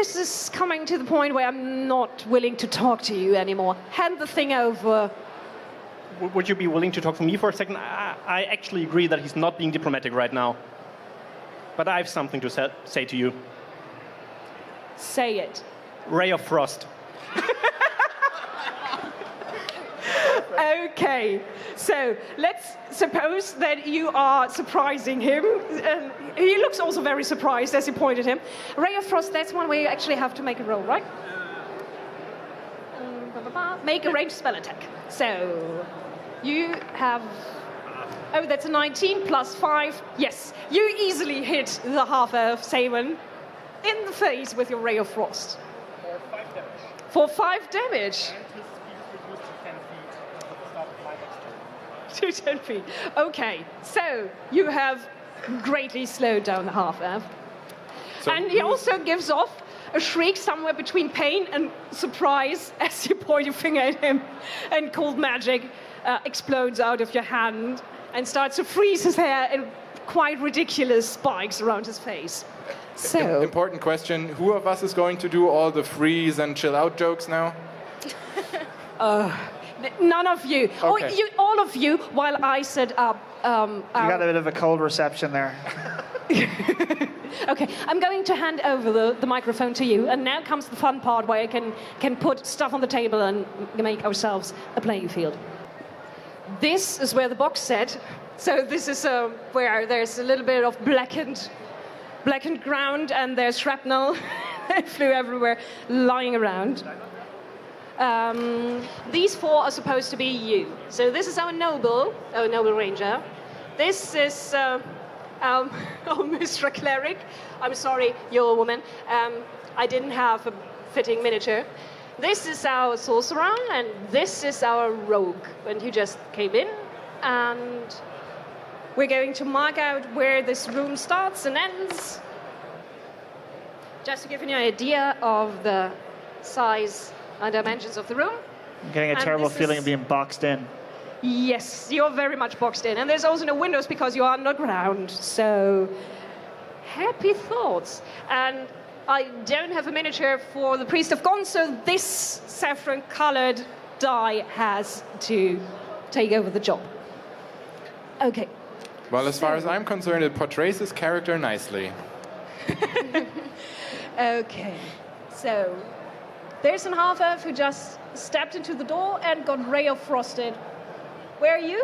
this is coming to the point where I'm not willing to talk to you anymore. Hand the thing over. Would you be willing to talk to me for a second? I actually agree that he's not being diplomatic right now. But I have something to say to you. Say it. Ray of Frost. Okay, so let's suppose that you are surprising him. And he looks also very surprised as you pointed him. Ray of Frost, that's one where you actually have to make a roll, right? Make a ranged spell attack. So you have... Oh, that's a 19 plus 5. Yes, you easily hit the half-elf Saban in the face with your Ray of Frost. For 5 damage. For 5 damage? To 10 feet. Okay, so you have greatly slowed down the half-elf. So and he also gives off a shriek somewhere between pain and surprise as you point your finger at him, and cold magic explodes out of your hand and starts to freeze his hair in quite ridiculous spikes around his face. So, important question, who of us is going to do all the freeze and chill out jokes now? None of you. Okay. Oh, all of you, while I set up... You got a bit of a cold reception there. Okay, I'm going to hand over the microphone to you, and now comes the fun part where I can put stuff on the table and make ourselves a playing field. This is where the box set. So this is where there's a little bit of blackened ground, and there's shrapnel that flew everywhere, lying around. These 4 are supposed to be you. So this is our noble ranger. This is our Mr. Cleric. I'm sorry, you're a woman. I didn't have a fitting miniature. This is our sorcerer, and this is our rogue. And you just came in, and we're going to mark out where this room starts and ends. Just to give you an idea of the size and dimensions of the room. I'm getting a terrible feeling of being boxed in. Yes, you're very much boxed in. And there's also no windows because you're underground. So, happy thoughts. And I don't have a miniature for the Priest of Gone, so this saffron-colored die has to take over the job. Okay. Well, as far as I'm concerned, it portrays his character nicely. Okay. So, there's an half-elf who just stepped into the door and got Ray of Frosted. Where are you?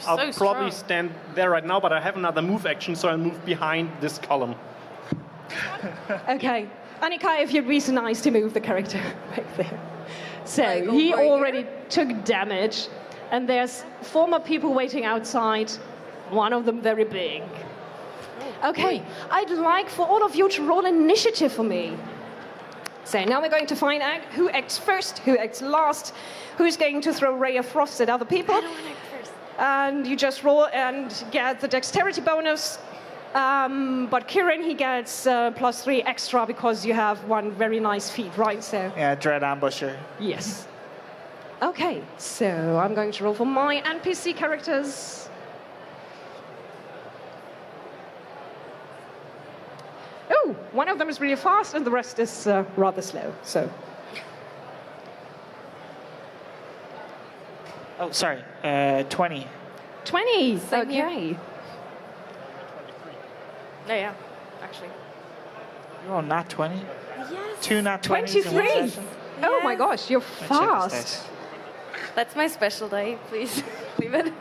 I'll probably stand there right now, but I have another move action, so I'll move behind this column. Okay. Annika, if you'd be so nice to move the character back there. So, he already took damage, and there's 4 more people waiting outside, one of them very big. Okay, I'd like for all of you to roll initiative for me. So now we're going to find out who acts first, who acts last, who's going to throw Ray of Frost at other people. I don't want to act first. And you just roll and get the dexterity bonus. But Kieron, he gets +3 extra because you have one very nice feat, right? So Yeah, Dread Ambusher. yes. Okay, so I'm going to roll for my NPC characters. Oh, one of them is really fast and the rest is rather slow, so. Oh, sorry. 20. 20, Same here. okay. No, yeah, actually. Oh, not 20? Yes. 2 not 20s in one 23. session? Oh my Yes. gosh, you're Let me check fast. this dice. That's my special day, please. Leave it.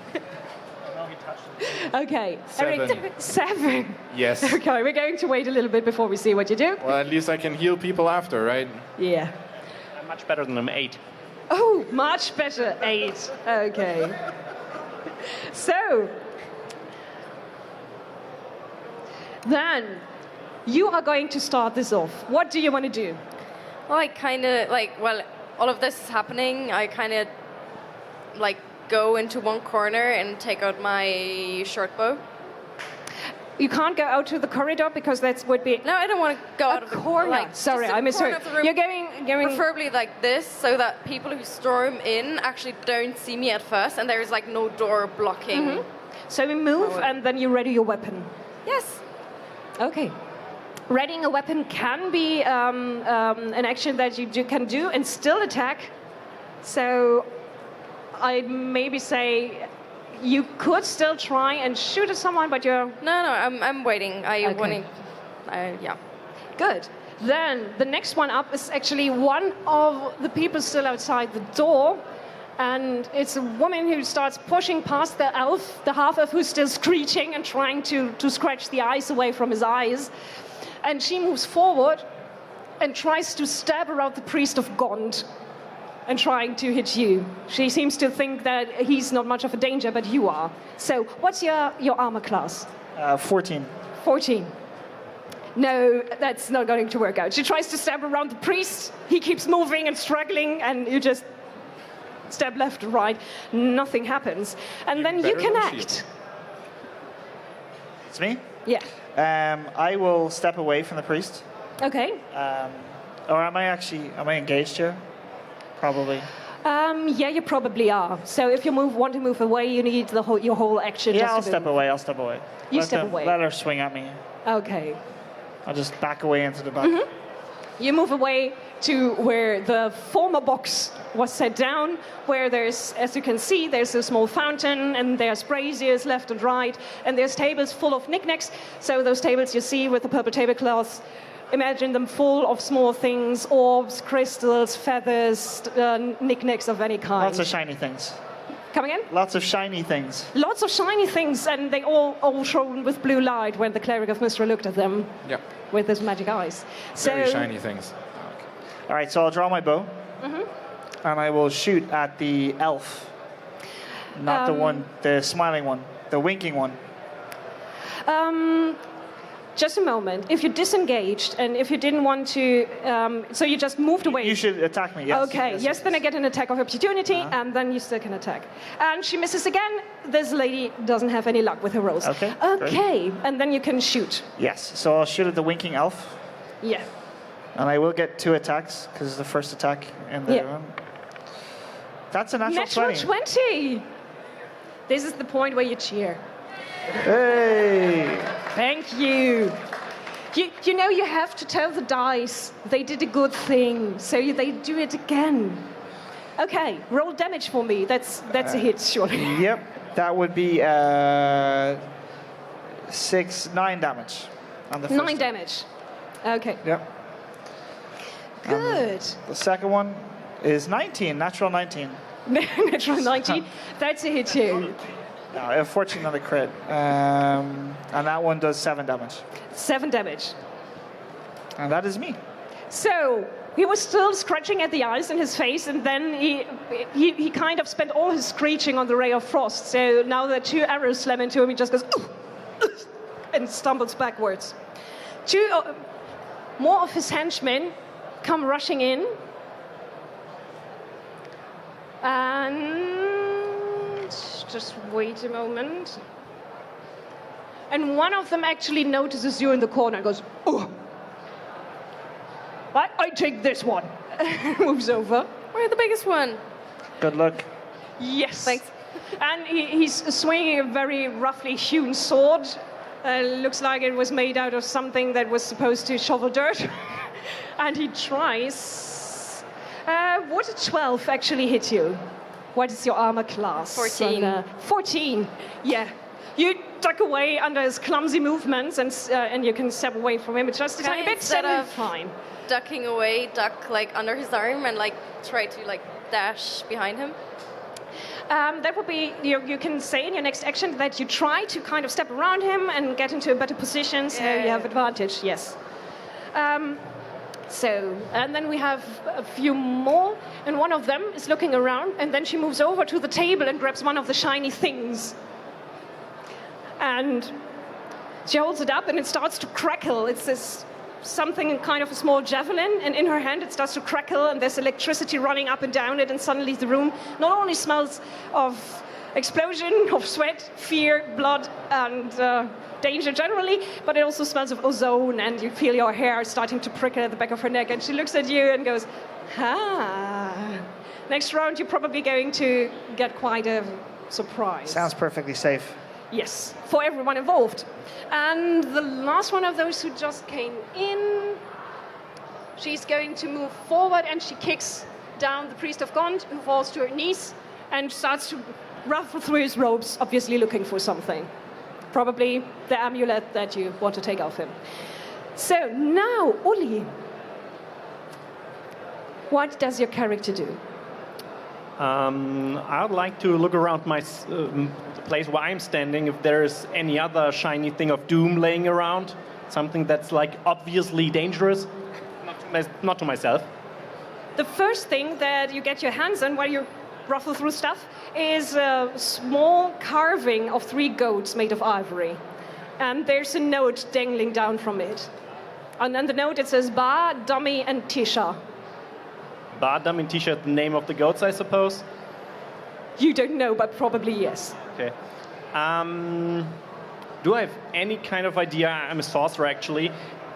Okay, 7. Eric, 7. Yes. Okay, we're going to wait a little bit before we see what you do. Well, at least I can heal people after, right? Yeah. I'm much better than an 8. Oh, much better, 8. Okay. So, then, you are going to start this off. What do you want to do? Well, I kind of, while all of this is happening, I kind of, go into one corner and take out my short bow. You can't go out to the corridor because that would be No, I don't want to go out of the corner. Sorry, just I a misheard. corner of the room. You're going. Preferably like this, so that people who storm in actually don't see me at first, and there is no door blocking. So we move, and then you ready your weapon. Yes. Okay. Readying a weapon can be an action that you can do and still attack. So I'd maybe say you could still try and shoot at someone, but you're... No, I'm waiting. Yeah. Good. Then the next one up is actually one of the people still outside the door. And it's a woman who starts pushing past the elf, the half-elf who's still screeching and trying to scratch the ice away from his eyes. And she moves forward and tries to stab around the priest of Gond and trying to hit you. She seems to think that he's not much of a danger, but you are. So what's your armor class? 14. 14. No, that's not going to work out. She tries to stab around the priest. He keeps moving and struggling, and you just stab left or right. Nothing happens. And then you can act. It's me? Yeah. I will step away from the priest. Okay. Or am I engaged here? Probably. Yeah, you probably are. So if you want to move away, you need your whole action. Yeah, I'll step away. You step away. Let her swing at me. Okay. I'll just back away into the back. You move away to where the former box was set down, where there's, as you can see, there's a small fountain, and there's braziers left and right, and there's tables full of knickknacks. So those tables you see with the purple tablecloths, imagine them full of small things, orbs, crystals, feathers, knickknacks of any kind. Lots of shiny things. Come again? Lots of shiny things. Lots of shiny things, and they all shone with blue light when the cleric of Mháire looked at them with his magic eyes. Very shiny things. All right, so I'll draw my bow, and I will shoot at the elf. Not the smiling one, the winking one. Just a moment. If you disengaged and if you didn't want to, so you just moved away. You should attack me, yes. Okay, yes, then I get an attack of opportunity, and then you still can attack. And she misses again. This lady doesn't have any luck with her rolls. Okay. Okay, and then you can shoot. Yes, so I'll shoot at the winking elf. Yeah. And I will get 2 attacks, because it's the first attack in the round. That's a natural 20. This is the point where you cheer. Hey! Thank you. You know, you have to tell the dice they did a good thing, so they do it again. Okay, roll damage for me. That's a hit, surely. Yep, that would be 9 damage. On the first 9 damage. Okay. Yep. Good. The second one is 19, natural 19. Natural 19. That's a hit too. No, unfortunately not a crit. And that one does 7 damage. 7 damage. And that is me. So he was still scratching at the ice in his face, and then he kind of spent all his screeching on the ray of frost. So now the 2 arrows slam into him, he just goes and stumbles backwards. 2 more of his henchmen come rushing in. And just wait a moment. And one of them actually notices you in the corner and goes, "Oh, I take this one." Moves over. We're the biggest one. Good luck. Yes. Thanks. And he's swinging a very roughly hewn sword. Looks like it was made out of something that was supposed to shovel dirt. And he tries. Would a 12 actually hit you? What is your armor class? 14. 14. Yeah. You duck away under his clumsy movements, and you can step away from him. It's just a tiny bit. Instead of fine. Ducking away, duck like under his arm and like try to like dash behind him. That would be, you can say in your next action that you try to kind of step around him and get into a better position, so you have advantage, yes. And then we have a few more, and one of them is looking around, and then she moves over to the table and grabs one of the shiny things. And she holds it up, and it starts to crackle. It's this something kind of a small javelin, and in her hand it starts to crackle, and there's electricity running up and down it, and suddenly the room not only smells of explosion, of sweat, fear, blood, and danger generally, but it also smells of ozone, and you feel your hair starting to prickle at the back of her neck, and she looks at you and goes, Next round you're probably going to get quite a surprise. Sounds perfectly safe. Yes, for everyone involved. And the last one of those who just came in, she's going to move forward and she kicks down the priest of Gond, who falls to her knees and starts to ruffle through his robes, obviously looking for something. Probably the amulet that you want to take off him. So now, Uli, what does your character do? I'd like to look around my place where I'm standing, if there's any other shiny thing of doom laying around, something that's like obviously dangerous, not to myself. The first thing that you get your hands on while you ruffle through stuff is a small carving of 3 goats made of ivory. And there's a note dangling down from it. And on the note it says Ba, Dummy, and Tisha. Ba, Dummy, and Tisha, the name of the goats, I suppose? You don't know, but probably yes. Okay. Do I have any kind of idea, I'm a sorcerer actually,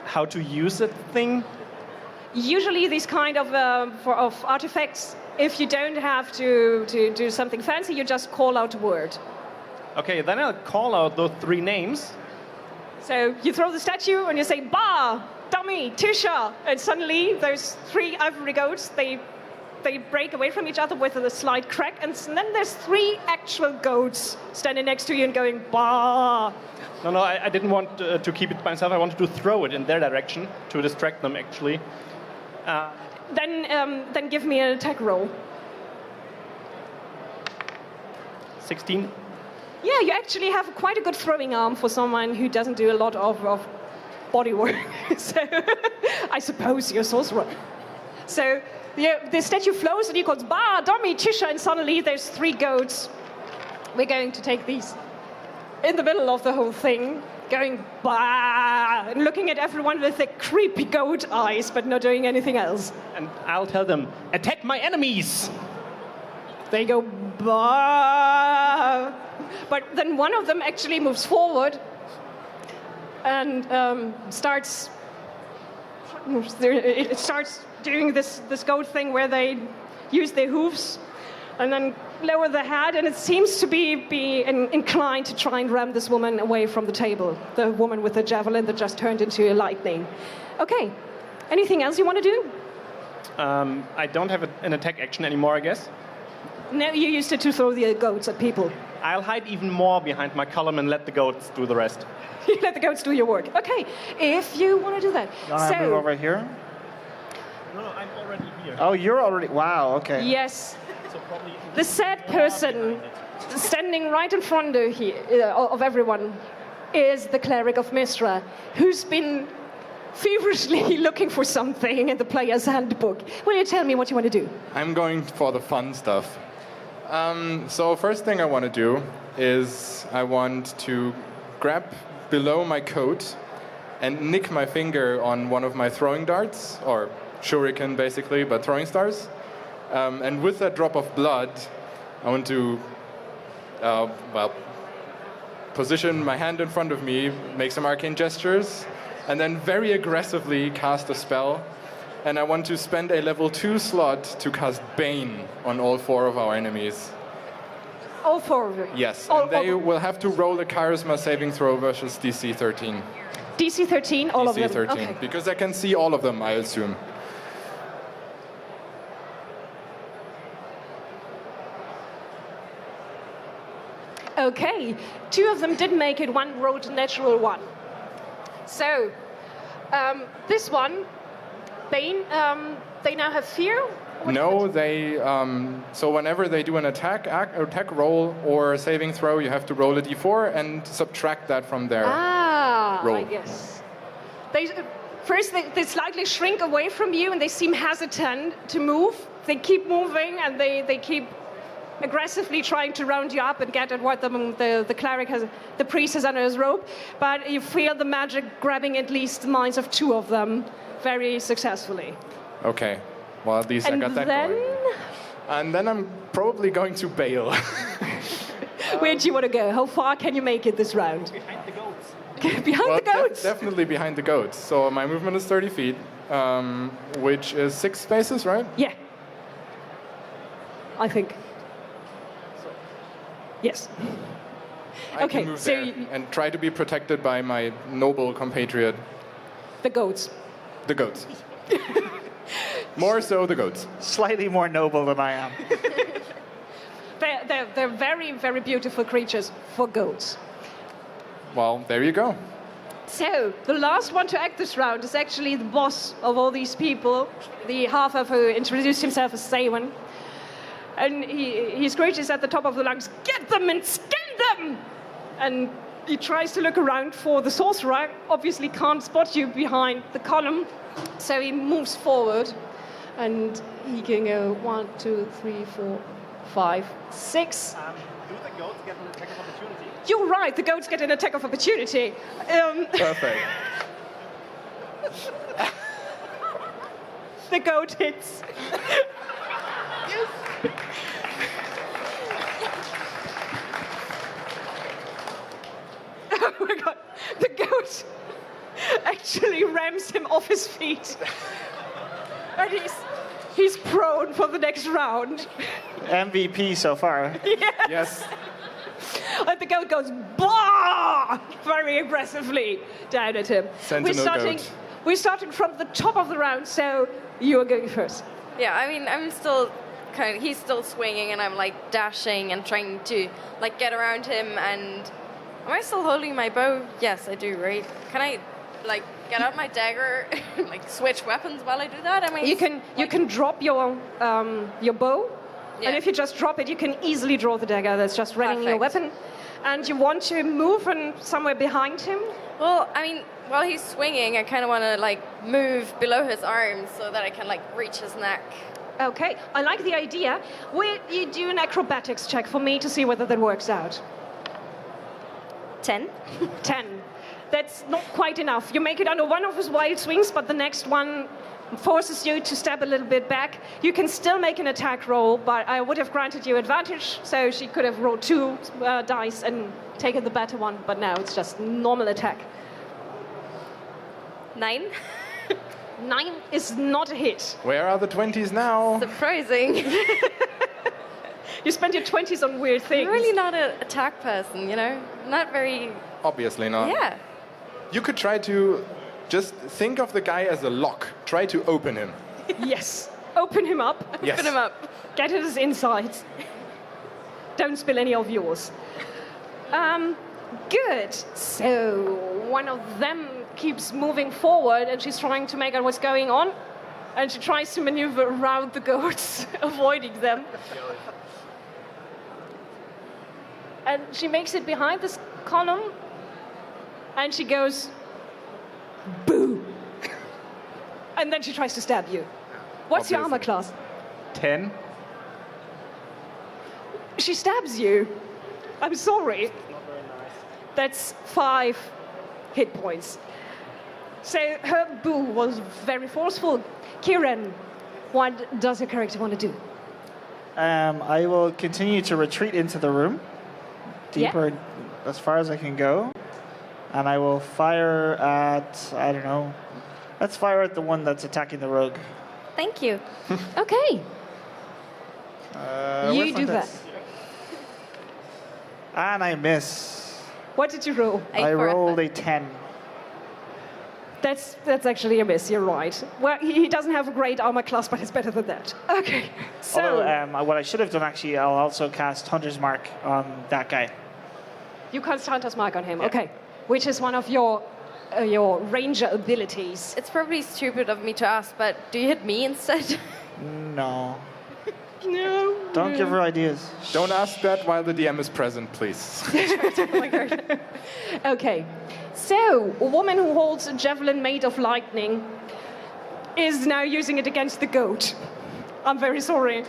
how to use that thing? Usually these kind of artifacts, if you don't have to do something fancy, you just call out a word. Okay, then I'll call out those 3 names. So you throw the statue and you say, Ba, Dummy, Tisha, and suddenly those 3 ivory goats, they break away from each other with a slight crack, and then there's 3 actual goats standing next to you and going, Ba. No, I didn't want to keep it by myself. I wanted to throw it in their direction to distract them, actually. Then give me an attack roll. 16. Yeah, you actually have quite a good throwing arm for someone who doesn't do a lot of body work. So I suppose you're a sorcerer. So the statue flows and he calls, Ba, Dummy, Tisha, and suddenly there's 3 goats. We're going to take these in the middle of the whole thing, going, Ba, and looking at everyone with their creepy goat eyes, but not doing anything else. And I'll tell them, attack my enemies! They go, Ba. But then one of them actually moves forward and starts doing this goat thing where they use their hooves and then lower the head, and it seems to be inclined to try and ram this woman away from the table, the woman with the javelin that just turned into a lightning. Okay, anything else you want to do? I don't have an attack action anymore, I guess. No, you used it to throw the goats at people. I'll hide even more behind my column and let the goats do the rest. You let the goats do your work. Okay, if you want to do that. You want to move over here? No, I'm already here. Oh, you're already... Wow, okay. Yes. So probably The sad person standing right in front of everyone is the cleric of Mháire, who's been feverishly looking for something in the player's handbook. Will you tell me what you want to do? I'm going for the fun stuff. So first thing I want to do is I want to grab below my coat and nick my finger on one of my throwing darts, or shuriken basically, but throwing stars. And with that drop of blood, I want to, position my hand in front of me, make some arcane gestures, and then very aggressively cast a spell. And I want to spend a level 2 slot to cast Bane on all 4 of our enemies. All 4 of them? Yes, and they will have to roll a charisma saving throw versus DC 13. DC 13, all of them? DC 13, okay. because I can see all of them, I assume. Okay, 2 of them did make it, 1 rolled a natural 1. So, this one, Bane, they now have fear? No, they. So whenever they do an attack roll or saving throw, you have to roll a d4 and subtract that from their roll. I guess. First, they slightly shrink away from you and they seem hesitant to move. They keep moving and they keep aggressively trying to round you up and get at what the cleric has, the priest has under his robe. But you feel the magic grabbing at least the minds of 2 of them very successfully. Okay. Well, at least I got that going. And then I'm probably going to bail. Where do you want to go? How far can you make it this round? behind the goats. Behind the goats? Definitely behind the goats. So my movement is 30 feet, which is 6 spaces, right? Yeah. I think. Yes. I Okay, can move so there and try to be protected by my noble compatriot, the goats. the goats. More so the goats. Slightly more noble than I am. They're very, very beautiful creatures for goats. Well, there you go. So, the last one to act this round is actually the boss of all these people, the half-elf who introduced himself as Sawan. And he screeches at the top of the lungs, "Get them and skin them!" And he tries to look around for the sorcerer, obviously can't spot you behind the column, so he moves forward, and he can go 1, 2, 3, 4, 5, 6. Do the goats get an attack of opportunity? You're right, the goats get an attack of opportunity. Perfect. The goat hits. Oh my god, the goat actually rams him off his feet. And he's prone for the next round. MVP so far. Yes. And the goat goes, "Blah!" very aggressively down at him. Sentinel goat. We're starting from the top of the round, so you are going first. Yeah, I mean, I'm still he's still swinging, and I'm like dashing and trying to like get around him. And am I still holding my bow? Yes, I do. Right? Can I like get out my dagger, like switch weapons while I do that? I mean, You can drop your bow, Yeah. and if you just drop it, you can easily draw the dagger that's just running your Perfect. weapon. And you want to move and somewhere behind him. Well, I mean, while he's swinging, I kind of want to like move below his arms so that I can like reach his neck. Okay, I like the idea. Will you do an acrobatics check for me to see whether that works out? 10. 10. That's not quite enough. You make it under one of his wild swings, but the next one forces you to step a little bit back. You can still make an attack roll, but I would have granted you advantage, so she could have rolled 2 dice and taken the better one, but now it's just normal attack. 9. 9 is not a hit. Where are the 20s now? Surprising. You spend your 20s on weird things. I'm really not an attack person, you know? Not very. Obviously not. Yeah. You could try to just think of the guy as a lock. Try to open him. Yes. Open him up. Yes. Put him up. Get at his insides. Don't spill any of yours. Good. So one of them keeps moving forward, and she's trying to make out what's going on, and she tries to maneuver around the goats, avoiding them. And she makes it behind this column, and she goes, "Boo!" And then she tries to stab you. What's your armor Obviously. class? 10. She stabs you. I'm sorry. Not very nice. That's 5 hit points. So her boo was very forceful. Kieron, what does your character want to do? I will continue to retreat into the room, deeper as far as I can go, and I will fire at, I don't know, let's fire at the one that's attacking the rogue. Thank you. Okay. You which do one that. does- And I miss. What did you roll? I rolled a 10. That's actually a miss, you're right. Well, he doesn't have a great armor class, but it's better than that. Okay. So, Although, what I should have done actually, I'll also cast Hunter's Mark on that guy. you cast Hunter's Mark on him. Yeah. Okay. Which is one of your ranger abilities. It's probably stupid of me to ask, but do you hit me instead? No. No. Don't give her ideas. Don't ask that while the DM is present, please. Okay. So, a woman who holds a javelin made of lightning is now using it against the goat. I'm very sorry.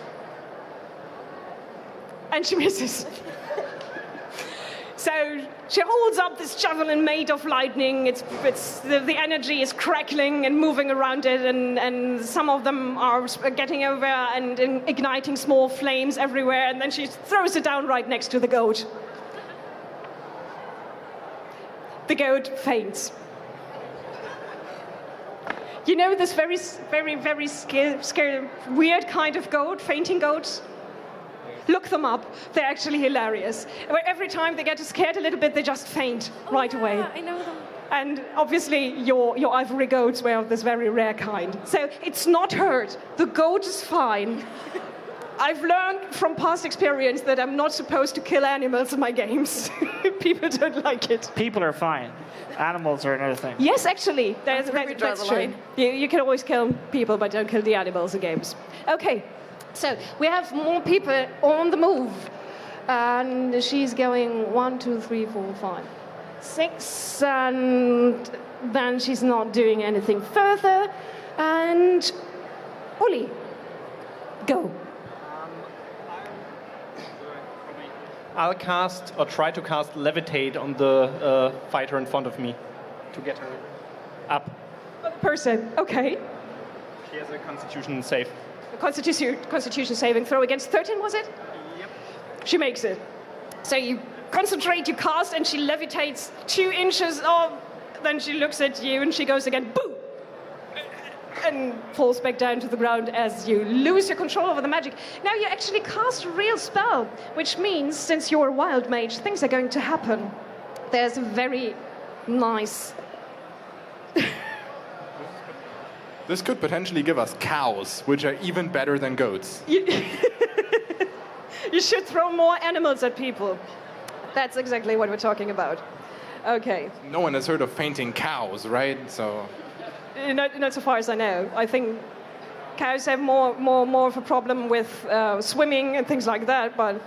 And she misses. So she holds up this javelin made of lightning. The energy is crackling and moving around it, and some of them are getting over and igniting small flames everywhere, and then she throws it down right next to the goat. The goat faints. You know this very, very, very scary, weird kind of goat, fainting goat? Look them up. They're actually hilarious. Where every time they get scared a little bit, they just faint right away. Yeah, I know them. And obviously, your ivory goats were of this very rare kind. So it's not hurt. The goat is fine. I've learned from past experience that I'm not supposed to kill animals in my games. People don't like it. People are fine. Animals are another thing. Yes, actually, that's the true. line. You can always kill people, but don't kill the animals in games. Okay, so we have more people on the move. And she's going 1, 2, 3, 4, 5, 6, and then she's not doing anything further. And Uli, go. I'll cast, or try to cast Levitate on the fighter in front of me to get her up. Person, okay. She has a Constitution save. Constitution saving throw against 13, was it? Yep. She makes it. So you concentrate, you cast, and she levitates 2 inches off. Then she looks at you and she goes again, boom! And falls back down to the ground as you lose your control over the magic. Now you actually cast a real spell, which means, since you're a wild mage, things are going to happen. There's a very nice... This could potentially give us cows, which are even better than goats. You should throw more animals at people. That's exactly what we're talking about. Okay. No one has heard of fainting cows, right? So Not so far as I know. I think cows have more of a problem with swimming and things like that, but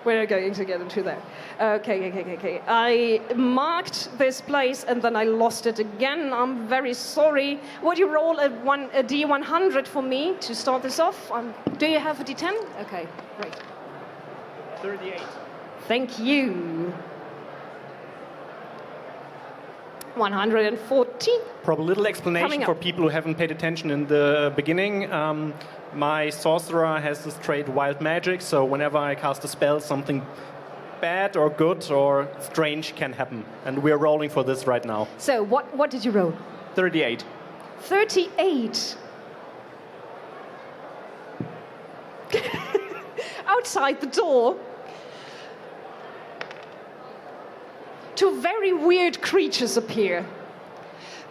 we're not going to get into that. Okay. I marked this place and then I lost it again. I'm very sorry. Would you roll a D100 for me to start this off? Do you have a D10? Okay, great. 38. Thank you. 140. Probably a little explanation Coming for up. people who haven't paid attention in the beginning. My sorcerer has this trait wild magic, so whenever I cast a spell, something bad or good or strange can happen. And we're rolling for this right now. So what did you roll? 38. 38. Outside the door, 2 very weird creatures appear.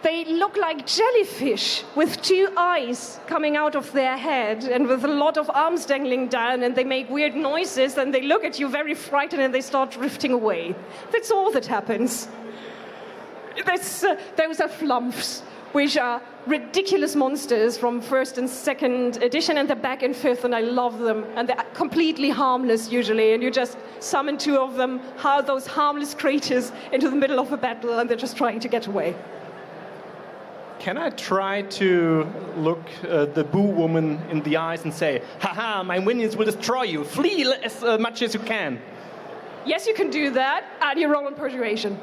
They look like jellyfish with 2 eyes coming out of their head and with a lot of arms dangling down, and they make weird noises and they look at you very frightened and they start drifting away. That's all that happens. Those are flumps, which are ridiculous monsters from 1st and 2nd edition, and they're back in 5th, and I love them. And they're completely harmless usually, and you just summon 2 of them, those harmless creatures, into the middle of a battle, and they're just trying to get away. Can I try to look the boo woman in the eyes and say, haha, my minions will destroy you. Flee as much as you can. Yes, you can do that, and you roll on persuasion.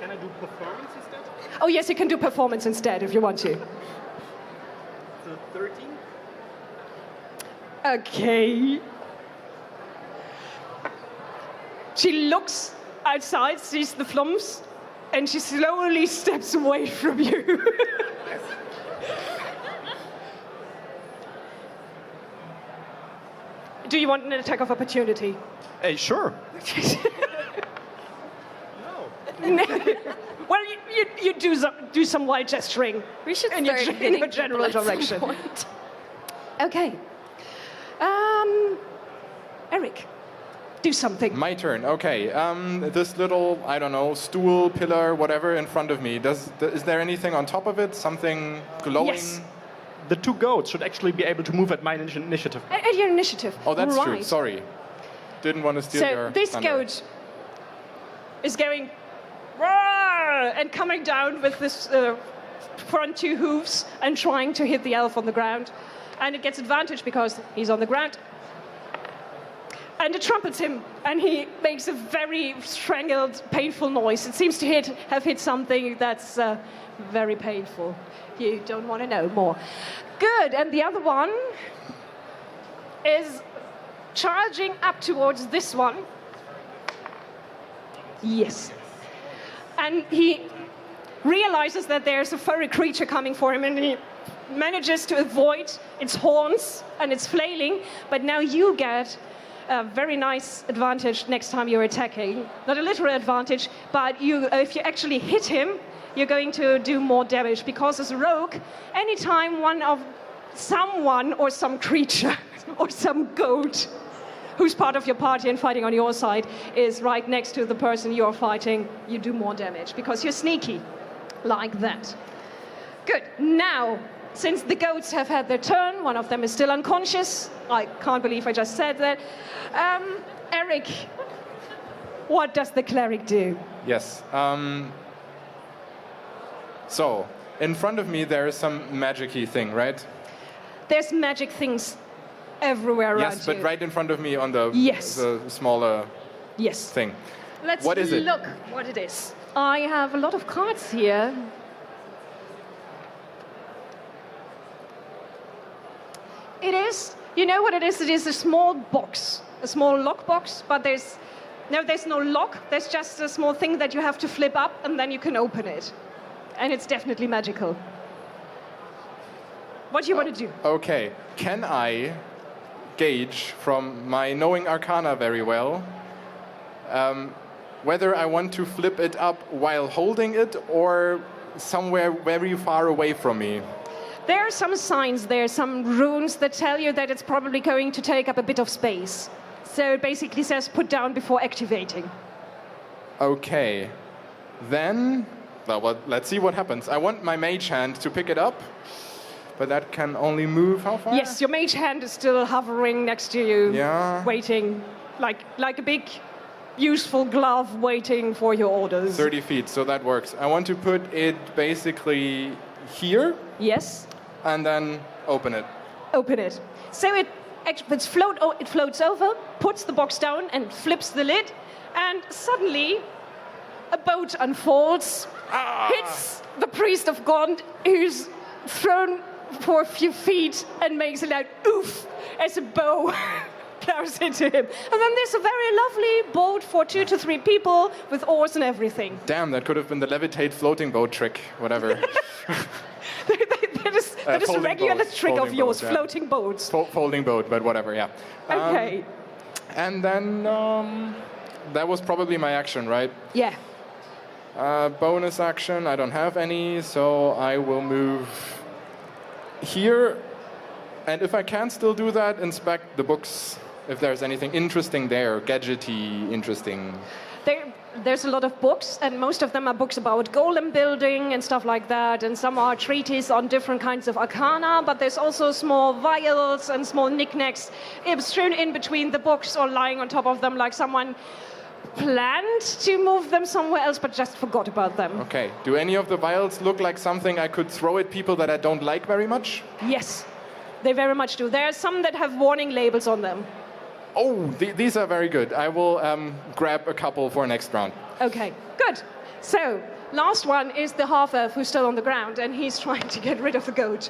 Can I do performance instead? Oh, yes, you can do performance instead if you want to. So 13? Okay. She looks outside, sees the flumps, and she slowly steps away from you. Do you want an attack of opportunity? Hey, sure. Well, you do some wild gesturing. We should in start your hitting general people at some direction. point. Okay. Eric, do something. my turn. Okay. This little, I don't know, stool, pillar, whatever in front of me. Is there anything on top of it? Something glowing? Yes. The 2 goats should actually be able to move at my initiative. At your initiative. Oh, that's true. Right. Sorry. Didn't want to steal So your this thunder. goat is going roar, and coming down with this front 2 hooves and trying to hit the elf on the ground. And it gets advantage because he's on the ground. And it trumpets him, and he makes a very strangled, painful noise. It seems to have hit something that's very painful. You don't want to know more. Good, and the other one is charging up towards this one. Yes. And he realizes that there's a furry creature coming for him, and he manages to avoid its horns and its flailing, but now you get a very nice advantage next time you're attacking. Not a literal advantage, but if you actually hit him, you're going to do more damage, because as a rogue, anytime someone or some creature or some goat who's part of your party and fighting on your side is right next to the person you're fighting, you do more damage because you're sneaky, like that. Good. Now, since the goats have had their turn, one of them is still unconscious. I can't believe I just said that. Eric, what does the cleric do? Yes. So, in front of me there is some magic-y thing, right? There's magic things everywhere around you. Yes, but right in front of me on the smaller thing. Let's what is it? Look what it is. I have a lot of cards here. It is, you know what it is? It is a small box, a small lock box, but there's no lock. There's just a small thing that you have to flip up and then you can open it. And it's definitely magical. What do you want to do? Okay, can I gauge from my knowing Arcana very well whether I want to flip it up while holding it or somewhere very far away from me? There are some signs there, some runes that tell you that it's probably going to take up a bit of space. So it basically says put down before activating. Okay, then, well, let's see what happens. I want my mage hand to pick it up. But that can only move how far? Yes, your mage hand is still hovering next to you, waiting, like a big, useful glove waiting for your orders. 30 feet, so that works. I want to put it basically here. Yes. And then open it. Open it. So it floats over, puts the box down, and flips the lid, and suddenly a boat unfolds, hits the priest of God, who's thrown for a few feet and makes a loud oof as a bow plows into him. And then there's a very lovely boat for 2 to 3 people with oars and everything. Damn, that could have been the levitate floating boat trick, whatever. that is a regular trick of yours, boat, floating boats. Folding boat, but whatever, yeah. Okay. And then that was probably my action, right? Yeah. Bonus action, I don't have any, so I will move here. And if I can still do that, inspect the books, if there's anything interesting there, gadgety, interesting. There's a lot of books, and most of them are books about golem building and stuff like that, and some are treatises on different kinds of arcana, but there's also small vials and small knickknacks strewn in between the books or lying on top of them, like someone planned to move them somewhere else but just forgot about them. Okay. Do any of the vials look like something I could throw at people that I don't like very much? Yes, they very much do. There are some that have warning labels on them. Oh, these are very good. I will grab a couple for next round. Okay, good. So, last one is the half-elf who's still on the ground, and he's trying to get rid of the goat.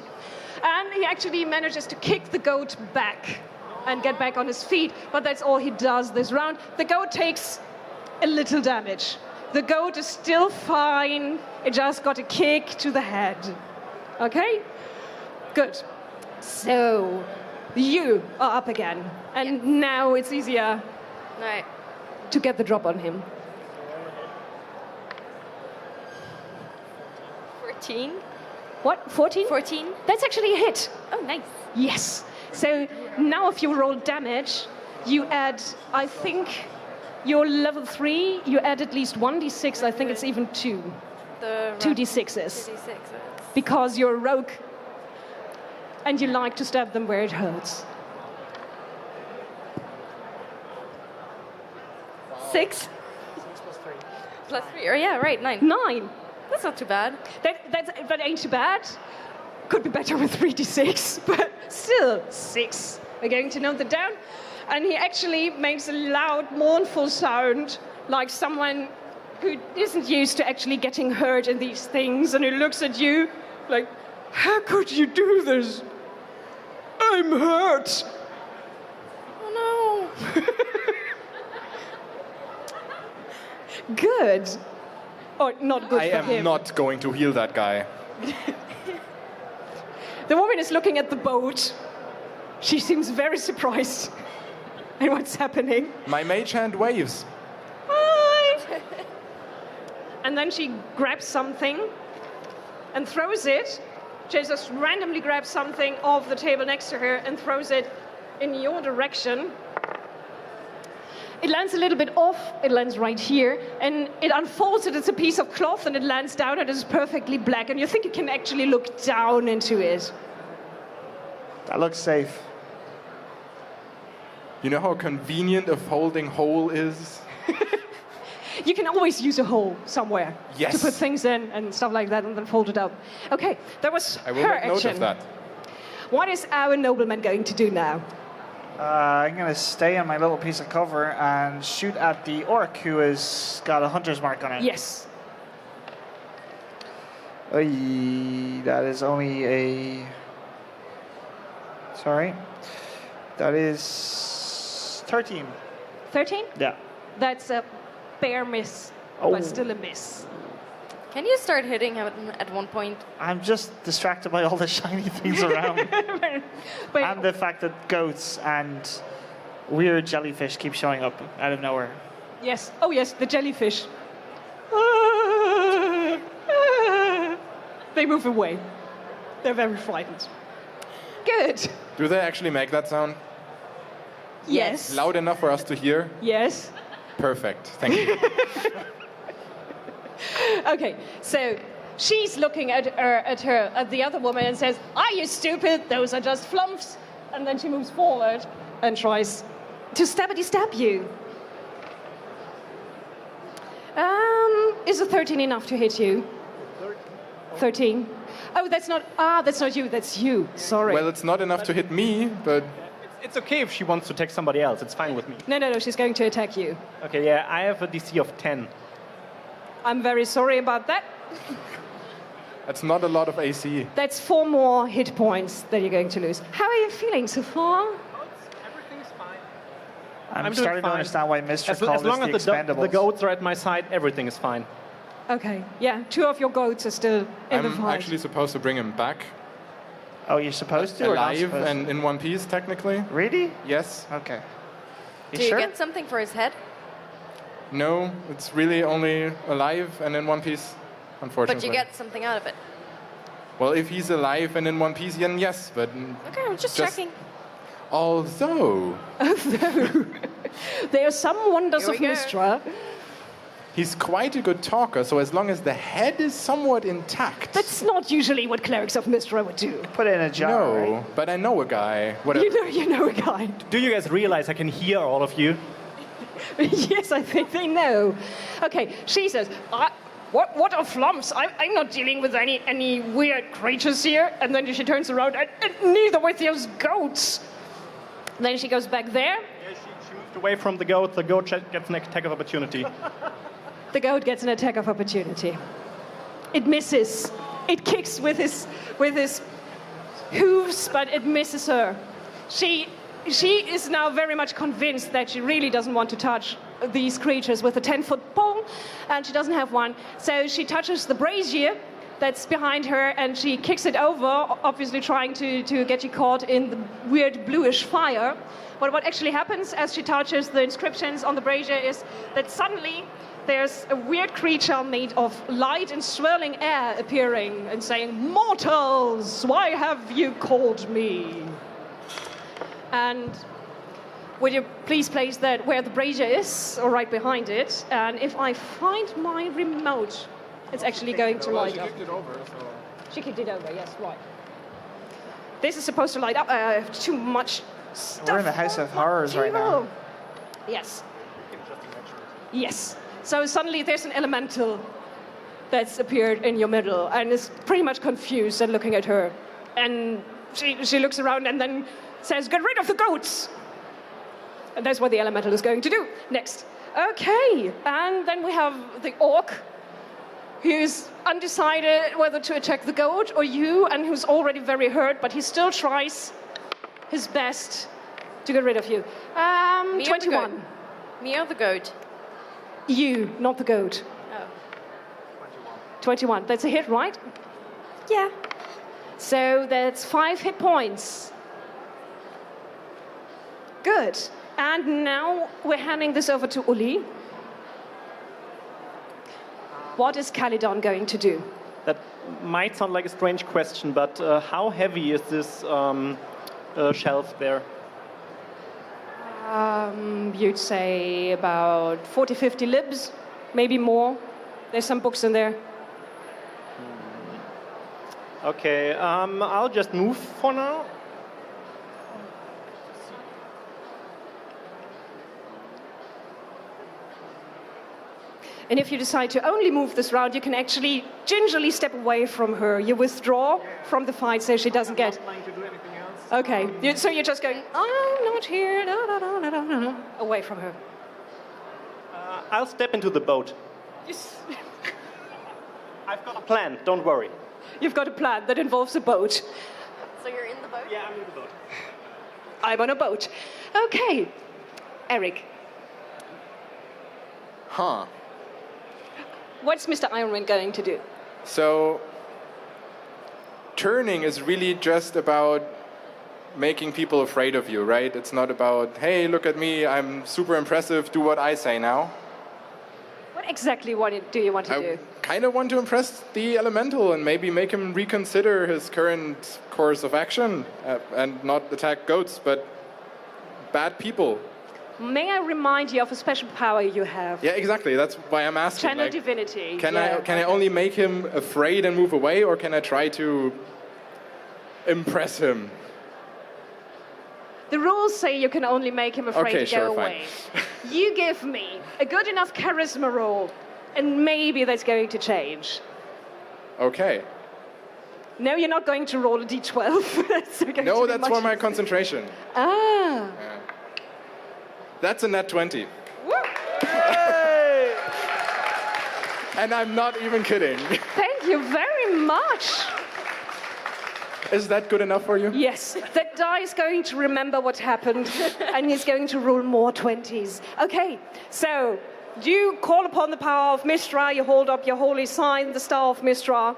And he actually manages to kick the goat back and get back on his feet, but that's all he does this round. The goat takes a little damage. The goat is still fine. It just got a kick to the head. Okay? Good. So, you are up again. And now it's easier to get the drop on him. 14. What? 14? 14. That's actually a hit. Oh, nice. Yes. So now if you roll damage, you add, I think, you're level 3, you add at least 1d6. I think it's even 2. 2d6s. 2d6s. Because you're a rogue and you like to stab them where it hurts. 6. Plus 3. Oh, yeah, right, 9. 9. That's not too bad. That ain't too bad. Could be better with 3d6, but still 6. We're going to note that down. And he actually makes a loud, mournful sound, like someone who isn't used to actually getting hurt in these things, and he looks at you like, how could you do this? I'm hurt. Oh, no. Good. Or not good I for am him. not going to heal that guy. The woman is looking at the boat. She seems very surprised. And what's happening? My mage hand waves. Hi. And then she grabs something and throws it. She just randomly grabs something off the table next to her and throws it in your direction. It lands a little bit off, it lands right here, and it unfolds it as a piece of cloth and it lands down and it's perfectly black, and you think you can actually look down into it. That looks safe. You know how convenient a folding hole is? You can always use a hole somewhere Yes. to put things in and stuff like that and then fold it up. Okay, that was I will her make note action. of that. What is our nobleman going to do now? I'm going to stay on my little piece of cover and shoot at the orc who has got a hunter's mark on it. Yes. Oy, that is only a... Sorry. That is 13. 13? Yeah. That's a bare miss, Oh. but still a miss. Can you start hitting him at one point? I'm just distracted by all the shiny things around. But And the fact that goats and weird jellyfish keep showing up out of nowhere. yes, oh yes, the jellyfish. They move away. They're very frightened. Good. Do they actually make that sound? Yes. Loud enough for us to hear? Yes. Perfect. Thank you. Okay, so she's looking at the other woman and says, "Are you stupid? Those are just flumps." And then she moves forward and tries to stab you. Is a 13 enough to hit you? 13. Oh, that's not you. That's you. Sorry. Well, it's not enough to hit me, but It's okay if she wants to attack somebody else. It's fine with me. No. She's going to attack you. Okay, yeah, I have a DC of 10. I'm very sorry about that. that's not a lot of AC. That's 4 more hit points that you're going to lose. How are you feeling so far? Everything's fine. I'm doing starting to fine. understand why Mr. As called long this as the the Expendables. goats are at my side, everything is fine. Okay, yeah, 2 of your goats are still in the I'm fight. actually supposed to bring him back Oh, you're supposed to or not alive supposed to? and in one piece, technically. Really? Yes. Okay. Do you sure? get something for his head? No, it's really only alive and in one piece, unfortunately. But you get something out of it. Well, if he's alive and in one piece, then yes, but Okay, I'm just checking. although There are some wonders Here of we go. Mystra. he's quite a good talker, so as long as the head is somewhat intact. That's not usually what clerics of Mystra would do. Put it in a jar, no, right? but I know a guy. Whatever. You know a guy. Do you guys realize I can hear all of you? Yes, I think they know. Okay, she says, what are flumps? I'm not dealing with any weird creatures here. And then she turns around, and neither with those goats. Then she goes back there. Yeah, she moved away from the goat. The goat gets an attack of opportunity. The goat gets an attack of opportunity. It misses. It kicks with his hooves, but it misses her. She is now very much convinced that she really doesn't want to touch these creatures with a 10-foot pole, and she doesn't have one. So she touches the brazier that's behind her, and she kicks it over, obviously trying to get you caught in the weird bluish fire. But what actually happens as she touches the inscriptions on the brazier is that suddenly there's a weird creature made of light and swirling air appearing and saying, "Mortals, why have you called me?" And would you please place that where the brazier is, or right behind it? And if I find my remote, it's actually going to light up. It over, so. She kicked it over, yes, right. This is supposed to light up. I have too much stuff. We're in the House on of my Horrors right now. table. Yes. Yes. So suddenly there's an elemental that's appeared in your middle and is pretty much confused and looking at her. And she looks around and then says, "Get rid of the goats!" And that's what the elemental is going to do next. Okay, and then we have the orc, who's undecided whether to attack the goat or you, and who's already very hurt, but he still tries his best to get rid of you. Me or the 21. goat? Me or the goat? You, not the goat. Oh. 21. That's a hit, right? Yeah. So that's 5 hit points. Good. And now we're handing this over to Uli. What is Calydon going to do? That might sound like a strange question, but how heavy is this shelf there? You'd say about 40, 50 libs, maybe more. There's some books in there. Okay, I'll just move for now. And if you decide to only move this round, you can actually gingerly step away from her. You withdraw from the fight so she doesn't get... I'm not planning to do anything else. Okay, so you're just going, I'm not here, no, no, no, no, no, no, away from her. I'll step into the boat. Yes. I've got a plan, don't worry. You've got a plan that involves a boat. So you're in the boat? Yeah, I'm in the boat. I'm on a boat. Okay, Eric. Huh. What's Mr. Ironman going to do? So, turning is really just about making people afraid of you, right? It's not about, hey, look at me, I'm super impressive, do what I say now. What exactly do you want to do? I kind of want to impress the elemental and maybe make him reconsider his current course of action and not attack goats, but bad people. May I remind you of a special power you have? Yeah, exactly. That's why I'm asking. Channel divinity. Can I only make him afraid and move away, or can I try to impress him? The rules say you can only make him afraid Okay, to go sure, away. fine. You give me a good enough charisma roll, and maybe that's going to change. Okay. No, you're not going to roll a d12. That's for my concentration. Ah. Yeah. That's a nat 20. Woo. And I'm not even kidding. Thank you very much. Is that good enough for you? Yes, that die is going to remember what happened, and he's going to roll more 20s. Okay, so you call upon the power of Mystra, you hold up your holy sign, the Star of Mystra,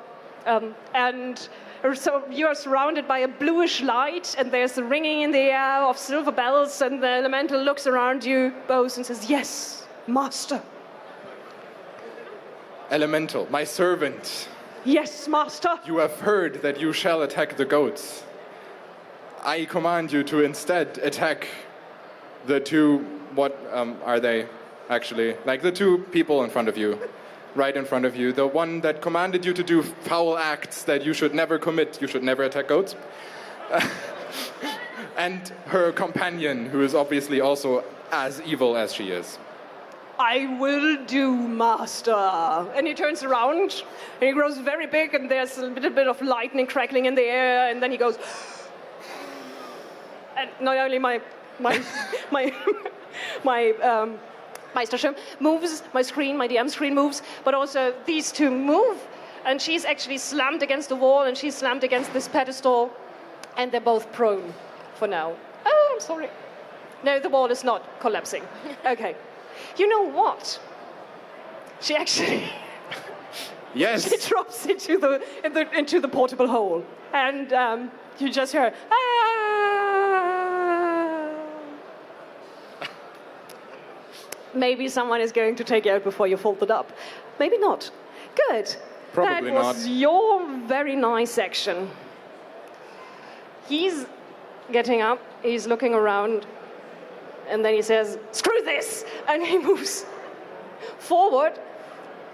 and so you are surrounded by a bluish light, and there's a ringing in the air of silver bells, and the elemental looks around you, bows, and says, yes, master. Elemental, my servant. Yes, master. You have heard that you shall attack the goats. I command you to instead attack the two, what are they actually? Like the two people in front of you. Right in front of you, the one that commanded you to do foul acts that you should never commit. You should never attack goats. And her companion, who is obviously also as evil as she is. I will do, master. And he turns around, and he grows very big, and there's a little bit of lightning crackling in the air, and then he goes... And not only my Meisterschirm moves, my screen, my DM screen moves, but also these two move, and she's actually slammed against the wall, and she's slammed against this pedestal, and they're both prone for now. Oh, I'm sorry. No, the wall is not collapsing. Okay. You know what? She actually... Yes. She drops into the portable hole, and you just hear... Maybe someone is going to take you out before you fold it up. Maybe not. Good. Probably that was not. your very nice action. He's getting up, he's looking around, and then he says, screw this! And he moves forward,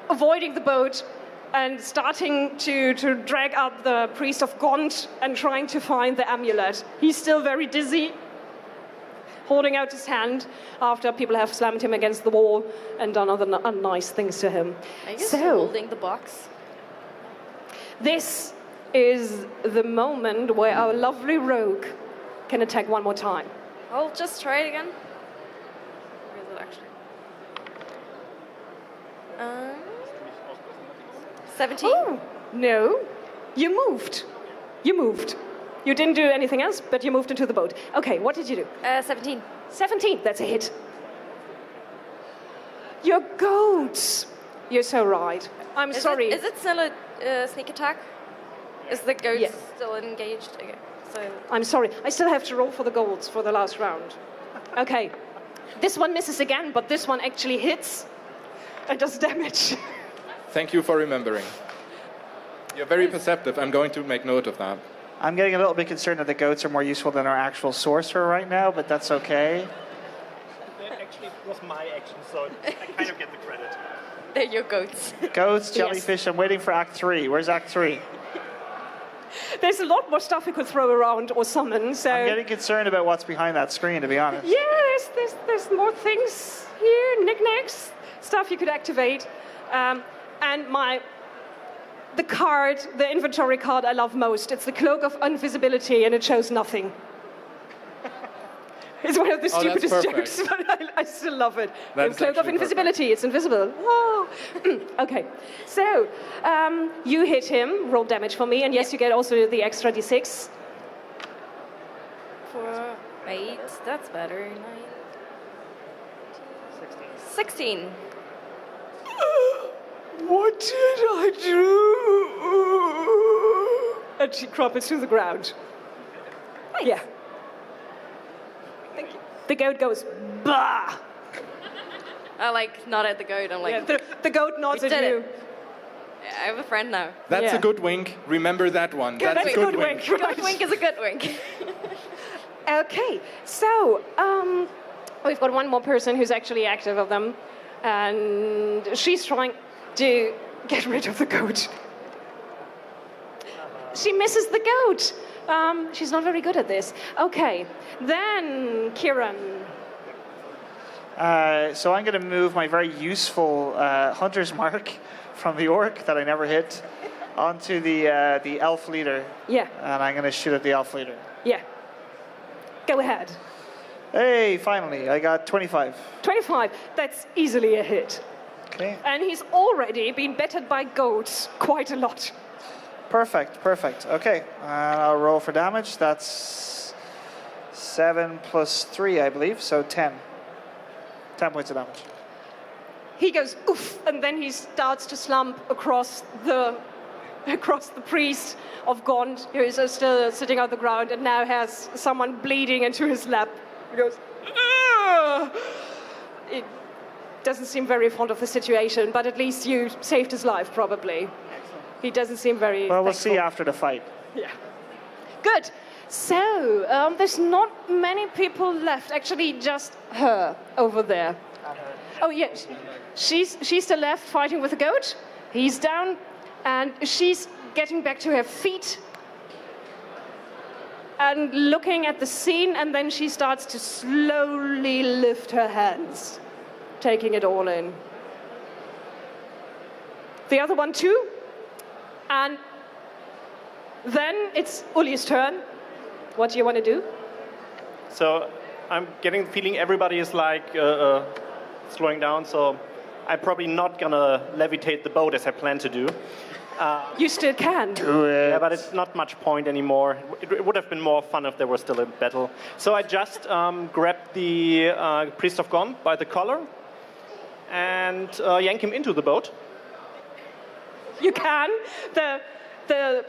avoiding the boat, and starting to drag up the priest of Gaunt and trying to find the amulet. He's still very dizzy, holding out his hand after people have slammed him against the wall and done other nice things to him. Are you still holding the box? This is the moment where our lovely rogue can attack one more time. I'll just try it again. Where is it actually? 17. Oh, no. You moved. You moved. You didn't do anything else, but you moved into the boat. Okay, what did you do? 17. 17, that's a hit. Your goats. You're so right. I'm sorry. Is it still a sneak attack? Is the goat Yes. still engaged? Okay, so... I'm sorry. I still have to roll for the golds for the last round. Okay. This one misses again, but this one actually hits and does damage. Thank you for remembering. You're very perceptive. I'm going to make note of that. I'm getting a little bit concerned that the goats are more useful than our actual sorcerer right now, but that's okay. That actually was my action, so I kind of get the credit. They're your goats. Goats, jellyfish, I'm waiting for Act 3. Where's Act 3? There's a lot more stuff you could throw around or summon, so... I'm getting concerned about what's behind that screen, to be honest. Yes, there's more things here, knickknacks, stuff you could activate. And the inventory card I love most. It's the Cloak of Invisibility, and it shows nothing. It's one of the stupidest jokes, but I still love it. The Cloak of Invisibility, it's invisible. Oh. Okay, so you hit him, roll damage for me, and yes, you get also the extra d6. 4, 8, that's better. 9, 16. What did I do? And she crumpets to the ground. Nice. Yeah. Thank you. The goat goes, bah! I like nod at the goat. I'm like, Yeah, the goat nods We at did you. it. I have a friend now. That's Yeah. a good wink. Remember that one. Yeah, that's a good wink. Good Right. wink is a good wink. Okay, so we've got one more person who's actually active of them, and she's trying to get rid of the goat. She misses the goat. She's not very good at this. Okay, then Kieron. So I'm going to move my very useful hunter's mark from the orc that I never hit onto the elf leader. Yeah, And I'm going to shoot at the elf leader. yeah. Go ahead. Hey, finally, I got 25. 25, that's easily a hit. Okay. And he's already been bettered by goats quite a lot. Perfect, perfect. Okay, and I'll roll for damage. That's 7 plus 3, I believe, so 10. 10 points of damage. He goes oof, and then he starts to slump across the priest of Gond, who is still sitting on the ground and now has someone bleeding into his lap. He goes, ugh! It doesn't seem very fond of the situation, but at least you saved his life, probably. He doesn't seem very Well, we'll thankful. see after the fight. Yeah. Good. So, there's not many people left. Actually, just her over there. Oh, yeah. She's still left fighting with the goat. He's down, and she's getting back to her feet and looking at the scene, and then she starts to slowly lift her hands, taking it all in. The other one too. And then it's Uli's turn. What do you want to do? So I'm getting the feeling everybody is like slowing down, so I'm probably not gonna levitate the boat as I plan to do. You still can. Do it. Yeah, but it's not much point anymore. It would have been more fun if there was still a battle. So I just grabbed the Priest of Gon by the collar and yank him into the boat. You can. The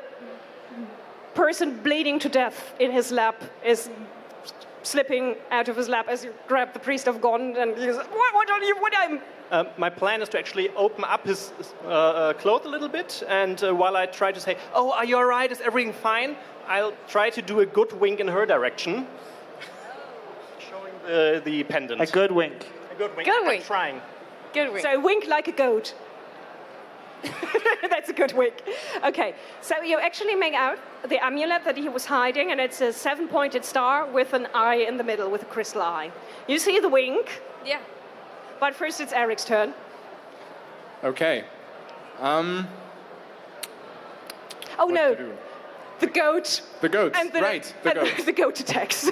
person bleeding to death in his lap is slipping out of his lap as you grab the Priest of Gon, and he goes, what are you, what I'm... My plan is to actually open up his clothes a little bit, and while I try to say, "Oh, are you all right? Is everything fine?" I'll try to do a good wink in her direction, showing the pendant. A good wink. A good wink. Good I'm wink. trying. Good wink. So wink like a goat. That's a good wink. Okay, so you actually make out the amulet that he was hiding, and it's a 7-pointed star with an eye in the middle, with a crystal eye. You see the wink, Yeah. but first it's Eric's turn. Okay. Oh What no, to do? the goat. The goats, And the, right, the and goats. the goat attacks.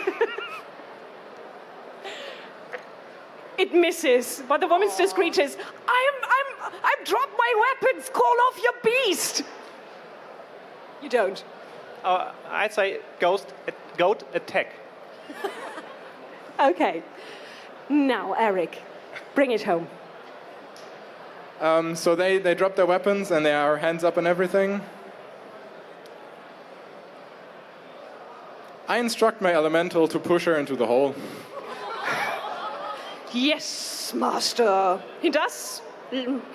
It misses, but the woman still screeches, I've dropped my weapons, call off your beast! You don't. I'd say goat attack. Okay. Now, Eric, bring it home. So they drop their weapons and they are hands up and everything. I instruct my elemental to push her into the hole. Yes, master. He does.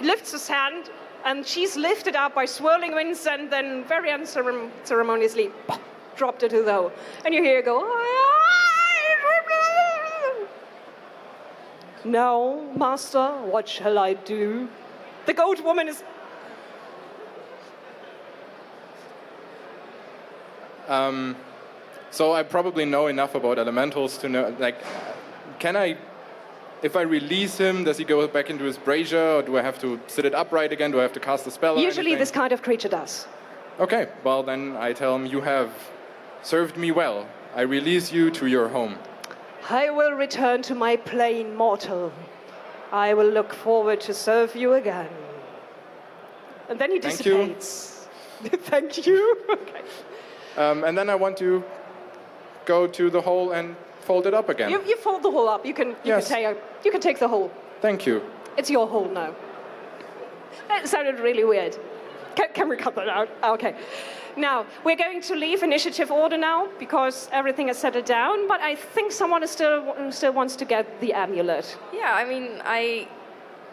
Lifts his hand, and she's lifted up by swirling winds and then very unceremoniously dropped into the hole. And you hear her go, now, master, what shall I do? The goat woman is... So I probably know enough about elementals to know, like, can I, if I release him, does he go back into his brazier, or do I have to sit it upright again? Do I have to cast a spell or Usually anything? this kind of creature does. Okay, well then I tell him, you have served me well. I release you to your home. I will return to my plane mortal. I will look forward to serve you again. And then he Thank you. dissipates. Thank you. Okay. And then I want to go to the hole and fold it up again. You fold the hole up. You can take the hole. Thank you. It's your hole now. That sounded really weird. Can we cut that out? Okay. Now, we're going to leave initiative order now because everything is settled down, but I think someone is still wants to get the amulet. Yeah, I mean, I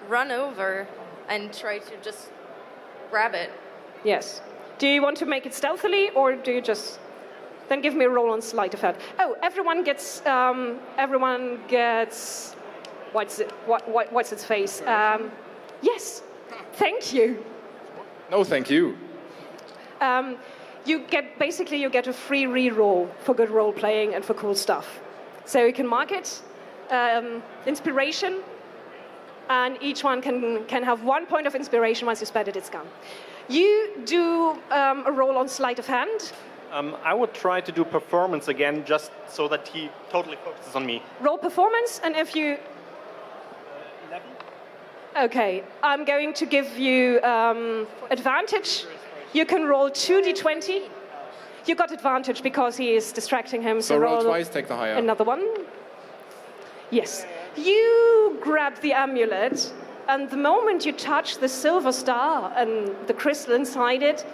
run over and try to just grab it. Yes. Do you want to make it stealthily, or do you just... Then give me a roll on sleight of hand. Oh, everyone gets... What's its face? Yes. Thank you. No, thank you. You get a free re-roll for good role playing and for cool stuff. So you can mark it, inspiration, and each one can have 1 point of inspiration. Once you spend it, it's gone. You do a roll on sleight of hand. I would try to do performance again, just so that he totally focuses on me. Roll performance, and if you... 11? Okay, I'm going to give you advantage. You can roll 2d20. You got advantage because he is distracting him. So roll twice, take the higher. Another one. Yes. You grab the amulet, and the moment you touch the silver star and the crystal inside it,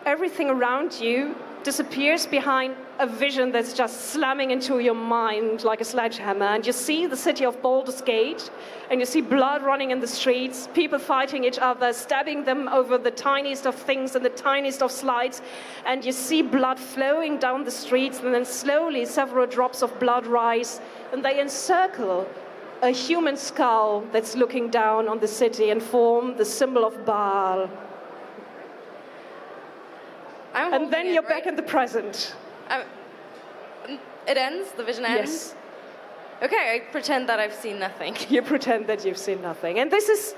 everything around you disappears behind a vision that's just slamming into your mind like a sledgehammer. And you see the city of Baldur's Gate, and you see blood running in the streets, people fighting each other, stabbing them over the tiniest of things and the tiniest of slides. And you see blood flowing down the streets, and then slowly several drops of blood rise, and they encircle a human skull that's looking down on the city and form the symbol of Baal. And then you're back in the present. It ends? The vision ends? Yes. Okay, I pretend that I've seen nothing. You pretend that you've seen nothing. And this is,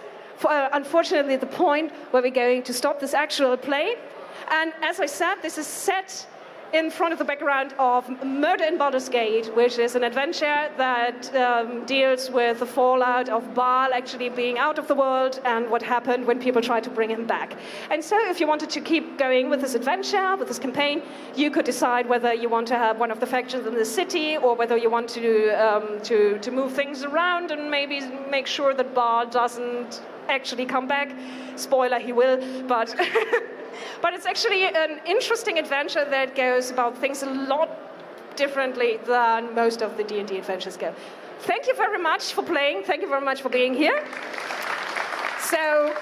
unfortunately, the point where we're going to stop this actual play. And as I said, this is set in front of the background of Murder in Baldur's Gate, which is an adventure that deals with the fallout of Baal actually being out of the world and what happened when people tried to bring him back. And so if you wanted to keep going with this adventure, with this campaign, you could decide whether you want to have one of the factions in the city or whether you want to move things around and maybe make sure that Baal doesn't actually come back. Spoiler, he will, but... But it's actually an interesting adventure that goes about things a lot differently than most of the D&D adventures go. Thank you very much for playing. Thank you very much for being here. So,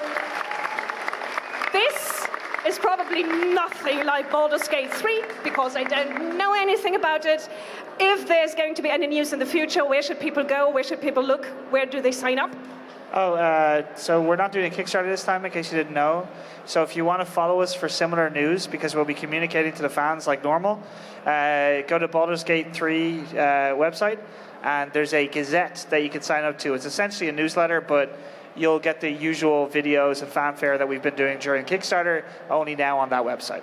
this is probably nothing like Baldur's Gate 3, because I don't know anything about it. If there's going to be any news in the future, where should people go? Where should people look? Where do they sign up? So we're not doing a Kickstarter this time, in case you didn't know. So if you want to follow us for similar news, because we'll be communicating to the fans like normal, go to Baldur's Gate 3 website, and there's a Gazette that you can sign up to. It's essentially a newsletter, but you'll get the usual videos and fanfare that we've been doing during Kickstarter, only now on that website.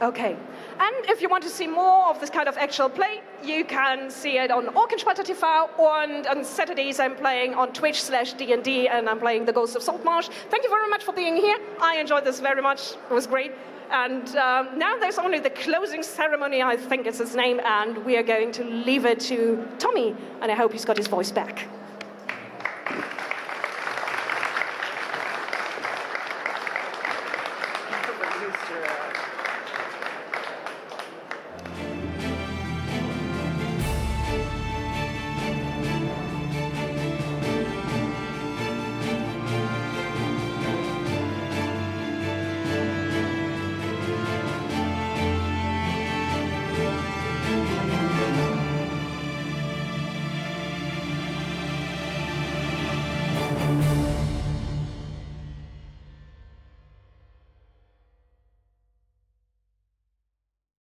Okay. And if you want to see more of this kind of actual play, you can see it on Orkenspalter TV, and on Saturdays I'm playing on Twitch/D&D, and I'm playing the Ghost of Saltmarsh. Thank you very much for being here. I enjoyed this very much. It was great. And now there's only the closing ceremony, I think it's its name, and we are going to leave it to Tommy, and I hope he's got his voice back.